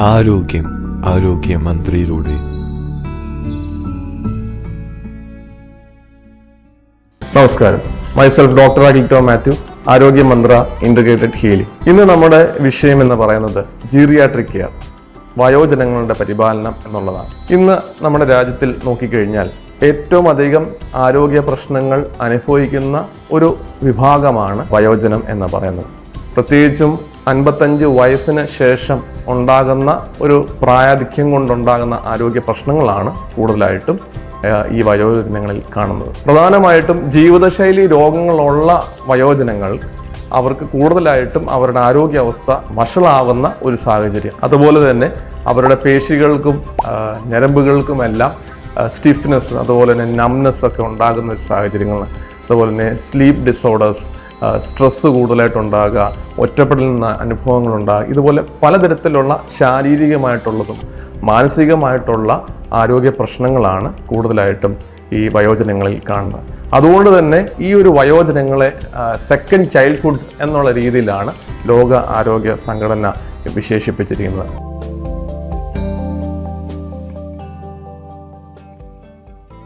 ആരോഗ്യമന്ത്രിയിലൂടെ. നമസ്കാരം, myself doctor Akhil Mathew, ആരോഗ്യ മന്ത്ര integrated healing. ഇന്ന് നമ്മുടെ വിഷയം എന്ന് പറയുന്നത് ജീറിയാട്രിക് കെയർ, വയോജനങ്ങളുടെ പരിപാലനം എന്നുള്ളതാണ്. ഇന്ന് നമ്മുടെ രാജ്യത്തിൽ നോക്കിക്കഴിഞ്ഞാൽ ഏറ്റവും അധികം ആരോഗ്യ പ്രശ്നങ്ങൾ അനുഭവിക്കുന്ന ഒരു വിഭാഗമാണ് വയോജനം എന്ന് പറയുന്നത്. പ്രത്യേകിച്ചും 55 വയസ്സിന് ശേഷം ഉണ്ടാകുന്ന ഒരു പ്രായാധിക്യം കൊണ്ടുണ്ടാകുന്ന ആരോഗ്യ പ്രശ്നങ്ങളാണ് കൂടുതലായിട്ടും ഈ വയോജനങ്ങളിൽ കാണുന്നത്. പ്രധാനമായിട്ടും ജീവിതശൈലി രോഗങ്ങളുള്ള വയോജനങ്ങൾ അവർക്ക് കൂടുതലായിട്ടും അവരുടെ ആരോഗ്യാവസ്ഥ വഷളാവുന്ന ഒരു സാഹചര്യം. അതുപോലെ തന്നെ അവരുടെ പേശികൾക്കും ഞരമ്പുകൾക്കുമെല്ലാം സ്റ്റിഫ്നെസ്, അതുപോലെ തന്നെ നംനെസ് ഒക്കെ ഉണ്ടാകുന്ന ഒരു സാഹചര്യങ്ങൾ. അതുപോലെ തന്നെ സ്ലീപ്പ് ഡിസോർഡേഴ്സ്, സ്ട്രെസ്സ് കൂടുതലായിട്ടുണ്ടാകുക, ഒറ്റപ്പെടൽ അനുഭവങ്ങളുണ്ടാകുക, ഇതുപോലെ പലതരത്തിലുള്ള ശാരീരികമായിട്ടുള്ളതും മാനസികമായിട്ടുള്ള ആരോഗ്യ പ്രശ്നങ്ങളാണ് കൂടുതലായിട്ടും ഈ വയോജനങ്ങളിൽ കാണുന്നത്. അതുകൊണ്ട് തന്നെ ഈ ഒരു വയോജനങ്ങളെ സെക്കൻഡ് ചൈൽഡ്ഹുഡ് എന്നുള്ള രീതിയിലാണ് ലോക ആരോഗ്യ സംഘടന വിശേഷിപ്പിച്ചിരിക്കുന്നത്.